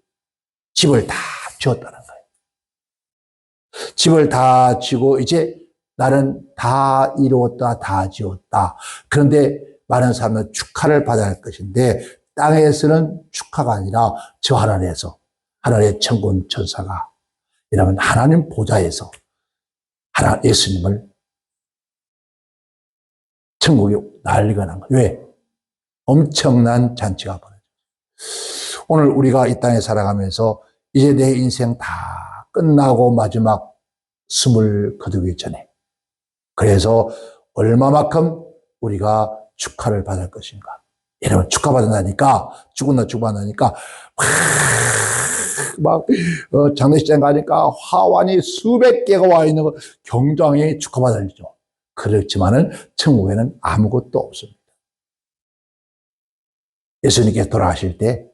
집을 다 지었다는 거예요. 집을 다 지고 이제 나는 다 이루었다, 다 지었다. 그런데 많은 사람은 축하를 받아야 할 것인데 땅에서는 축하가 아니라 저 하늘에서 하늘의 천군 천사가 이러면 하나님 보좌에서 예수님을 천국에 난리가 난 거예요. 왜? 엄청난 잔치가 벌어져요. 오늘 우리가 이 땅에 살아가면서 이제 내 인생 다 끝나고 마지막 숨을 거두기 전에 그래서 얼마만큼 우리가 축하를 받을 것인가. 여러분 축하받는다니까 죽어나니까 장례식장 가니까 화환이 수백 개가 와 있는 거 경장히 축하받을 일이죠. 그렇지만은 천국에는 아무것도 없습니다. 예수님께서 돌아가실 때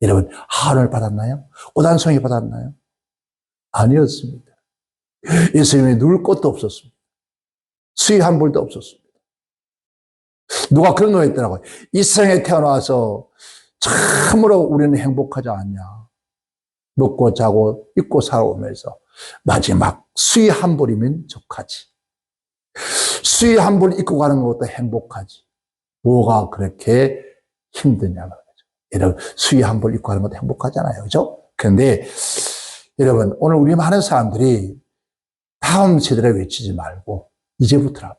여러분 하늘을 받았나요? 옷 한 송이 받았나요? 아니었습니다. 예수님이 누울 곳도 없었습니다. 수위 한 불도 없었습니다. 누가 그런 거 했더라고요. 이 세상에 태어나서 참으로 우리는 행복하지 않냐. 먹고 자고 입고 살아오면서 마지막 수위 한 불이면 족하지. 수위 한 불 입고 가는 것도 행복하지. 뭐가 그렇게 힘드냐는 거죠. 여러분, 수위 한 불 입고 가는 것도 행복하잖아요. 그죠? 그런데 여러분, 오늘 우리 많은 사람들이 다음 세대를 외치지 말고 이제부터라도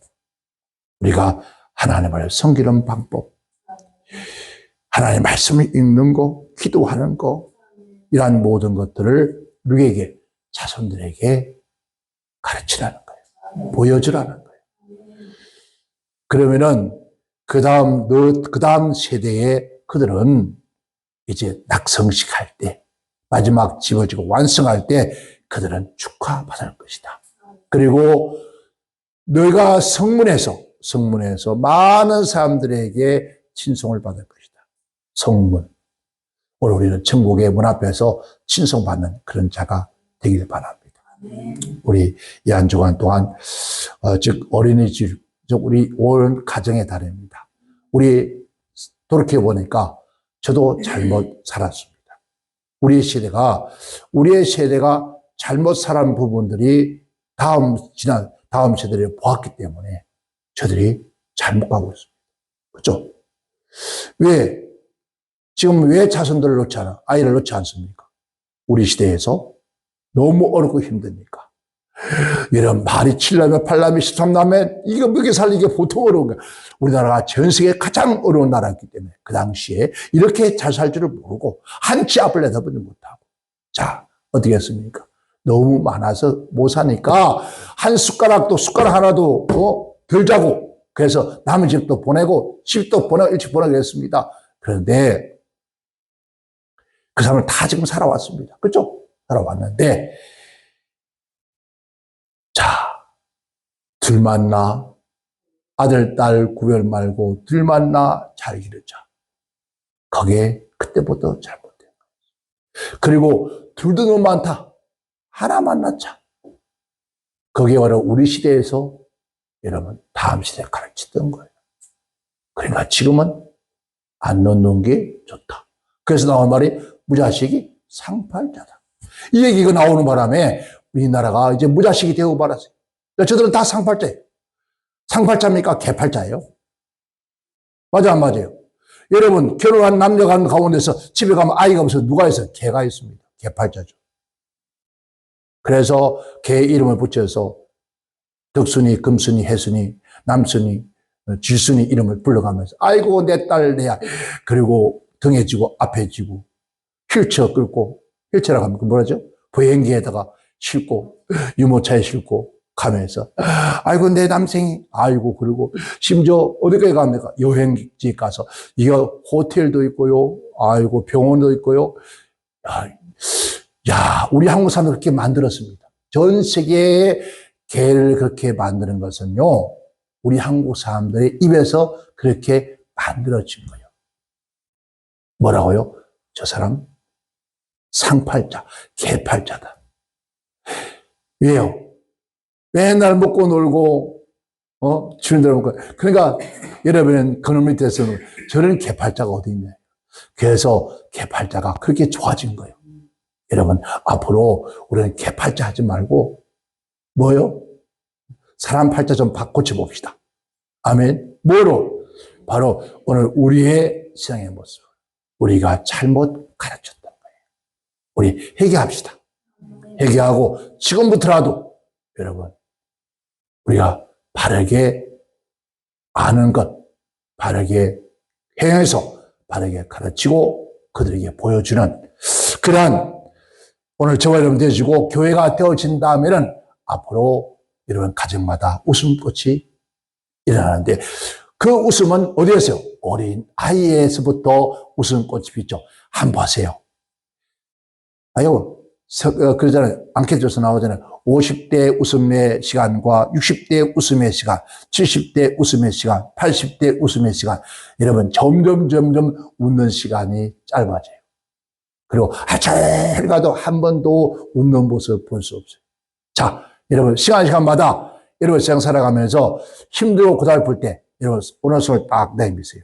우리가 하나님을 섬기는 방법, 하나님의 말씀을 읽는 거, 기도하는 거, 이러한 모든 것들을 누구에게? 자손들에게 가르치라는 거예요. 보여주라는 거예요. 그러면은 그 다음 세대의 그들은 이제 낙성식 할 때, 마지막 집어지고 완성할 때 그들은 축하받을 것이다. 그리고 너희가 성문에서 많은 사람들에게 친송을 받을 것이다. 성문. 오늘 우리는 천국의 문 앞에서 친송받는 그런 자가 되길 바랍니다. 우리 이 한 주간 동안 즉 어린이집, 즉 우리 온 가정의 달입니다. 우리 돌이켜보니까 저도 잘못 살았습니다. 우리의 세대가 잘못 살은 부분들이 다음 세대를 보았기 때문에 저들이 잘못 가고 있습니다. 그렇죠? 지금 왜 자손들을 아이를 놓지 않습니까? 우리 시대에서 너무 어렵고 힘드니까. 이런 말이 7남매, 8남매, 13남매, 이거 먹여 살리기 보통 어려운 거야. 우리나라가 전 세계 가장 어려운 나라였기 때문에 그 당시에 이렇게 잘 살 줄을 모르고 한 치 앞을 내다보지 못하고. 자, 어떻게 했습니까? 너무 많아서 못 사니까 한 숟가락 하나도 덜 자고, 그래서 남의 집도 보내고 집도 보내고 일찍 보내고 했습니다. 그런데 그 사람을 다 지금 살아왔습니다. 그렇죠? 살아왔는데 자, 둘만 나, 아들, 딸 구별 말고 둘만 나 잘 기르자. 그게 그때부터 잘못된 거예요. 그리고 둘도 너무 많다. 하나만 낳자. 그게 바로 우리 시대에서 여러분 다음 시대에 가르치던 거예요. 그러니까 지금은 안 넣는 게 좋다. 그래서 나온 말이 무자식이 상팔자다. 이 얘기가 나오는 바람에 우리나라가 이제 무자식이 되고 말았어요. 저들은 다 상팔자예요. 상팔자입니까? 개팔자예요. 맞아, 안 맞아요? 여러분, 결혼한 남녀가 가운데서 집에 가면 아이가 없어서 누가 있어요? 개가 있습니다. 개팔자죠. 그래서 개 이름을 붙여서 덕순이, 금순이, 해순이, 남순이, 쥐순이 이름을 불러가면서 아이고 내 딸 내야. 그리고 등에 지고 앞에 지고 휠체어 끌고, 휠체어라고 하면 뭐라죠? 보행기에다가 싣고 유모차에 싣고 가면서 아이고 내 남생이, 아이고. 그리고 심지어 어디까지 갑니까? 여행지 가서 이거 호텔도 있고요, 아이고 병원도 있고요. 야, 우리 한국 사람들 그렇게 만들었습니다. 전 세계에 개를 그렇게 만드는 것은요, 우리 한국 사람들의 입에서 그렇게 만들어진 거예요. 뭐라고요? 저 사람 상팔자, 개팔자다. 왜요? 맨날 먹고 놀고, 주인들 먹고. 그러니까 여러분은 그놈 밑에서는 저런 개팔자가 어디 있냐. 그래서 개팔자가 그렇게 좋아진 거예요. 여러분, 앞으로 우리는 개팔자 하지 말고, 뭐요? 사람 팔자 좀 고쳐 봅시다. 아멘. 뭐로? 바로 오늘 우리의 신앙의 모습. 우리가 잘못 가르쳤던 거예요. 우리 회개합시다. 회개하고 지금부터라도 여러분, 우리가 바르게 아는 것, 바르게 행해서 바르게 가르치고 그들에게 보여주는 그러한 오늘 저와 여러분 되어지고 교회가 되어진 다음에는 앞으로 여러분 가정마다 웃음꽃이 일어나는데 그 웃음은 어디에서요? 어린 아이에서부터 웃음꽃이 피죠. 한번 보세요. 아유, 그러잖아요. 앙케이트에서 나오잖아요. 50대 웃음의 시간과 60대 웃음의 시간, 70대 웃음의 시간, 80대 웃음의 시간. 여러분 점점 웃는 시간이 짧아져요. 그리고 하루 가도 한 번도 웃는 모습을 볼 수 없어요. 자, 여러분, 시간마다 여러분 세상 살아가면서 힘들고 고달플 때 여러분 오늘 손을 딱 내미세요.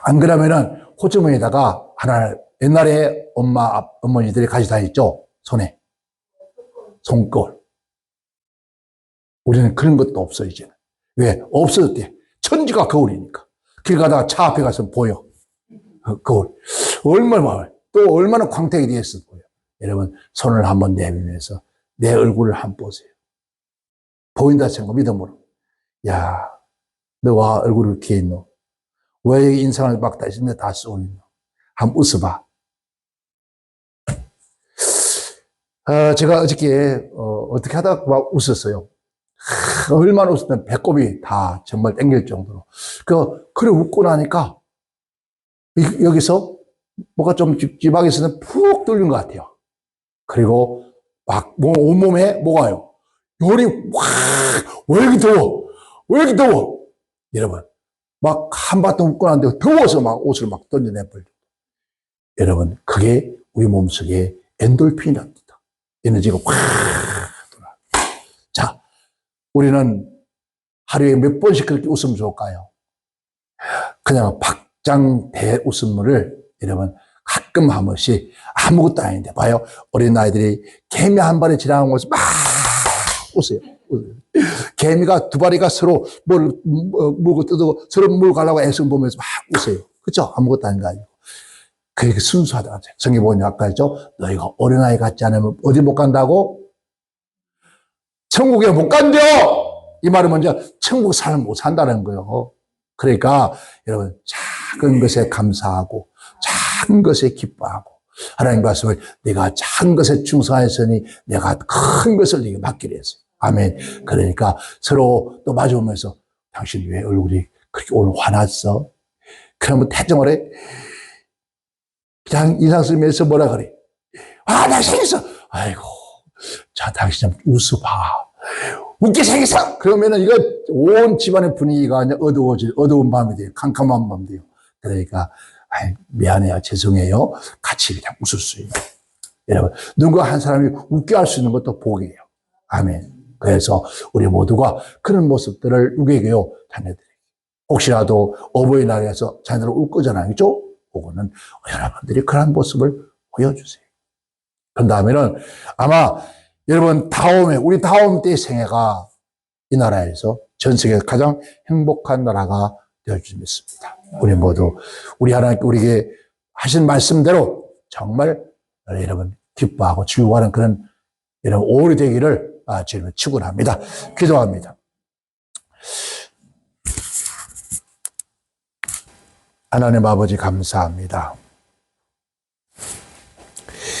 안 그러면은 호주머니에다가 하나 옛날에 어머니들이 가지고 다녔죠. 손에. 손거울. 우리는 그런 것도 없어, 이제는. 왜? 없어졌대. 천지가 거울이니까. 길 가다가 차 앞에 가서 보여. 거울. 또 얼마나 광택이 되었어 보여. 여러분, 손을 한번 내밀면서 내 얼굴을 한번 보세요. 보인다 생각, 믿음으로. 야, 너와 얼굴이 이렇게 있노? 왜 인상을 막 다 쏘고 있노? 한번 웃어봐. 제가 어저께, 어떻게 하다가 막 웃었어요. 얼마나 웃었냐면 배꼽이 다 정말 땡길 정도로. 그래 웃고 나니까 여기서 뭐가 좀 찝찝하게 푹 뚫린 것 같아요. 그리고 막 온몸에 뭐가요? 열이 왜 이렇게 더워? 왜 이렇게 더워? 여러분, 막 한바탕 웃고 나는데 더워서 막 옷을 막 던져내버려. 여러분, 그게 우리 몸속에 엔돌핀이랍니다. 에너지가 확 돌아. 자, 우리는 하루에 몇 번씩 그렇게 웃으면 좋을까요? 그냥 박장 대웃음물을 여러분 가끔 한 번씩 아무것도 아닌데 봐요. 어린 아이들이 개미 한 발에 지나가는 것을 막 웃어요. 개미가 두 마리가 서로 물고 뜯고 서로 물고 가려고 애쓰고 보면서 막 웃어요. 그렇죠? 아무것도 아닌 거 아니고. 그게 순수하다. 성경 보니까 아까 했죠? 너희가 어린아이 같지 않으면 어디 못 간다고? 천국에 못 간대요! 이 말은 먼저 천국 사람 못 산다는 거예요. 그러니까 여러분 작은 것에 감사하고 작은 것에 기뻐하고 하나님 말씀을 내가 작은 것에 충성하였으니 내가 큰 것을 네게 맡기려 했어요. 아멘. 그러니까 서로 또 마주보면서 당신 왜 얼굴이 그렇게 오늘 화났어? 그러면 태정을 해. 그냥 인상 쓰면서 뭐라 그래? 나 생겼어. 아이고, 자, 당신 좀 웃어봐. 웃게 생겼어. 그러면은 이거 온 집안의 분위기가 그냥 어두운 밤이 돼요. 캄캄한 밤이 돼요. 그러니까, 미안해요. 죄송해요. 같이 그냥 웃을 수 있는. 여러분, 누군가 한 사람이 웃게 할 수 있는 것도 복이에요. 아멘. 그래서 우리 모두가 그런 모습들을 누구에게요? 자녀들에게. 혹시라도 어버이날에서 자녀들 울 거잖아요. 그죠? 그거는 여러분들이 그런 모습을 보여주세요. 그 다음에는 아마 여러분 우리 다음 때 생애가 이 나라에서 전 세계 가장 행복한 나라가 되어 줄 믿습니다. 우리 모두 우리 하나님께 우리에게 하신 말씀대로 정말 여러분 기뻐하고 즐거워하는 그런 여러분 오래 되기를 주님을 축원합니다. 기도합니다. 하나님 아버지 감사합니다.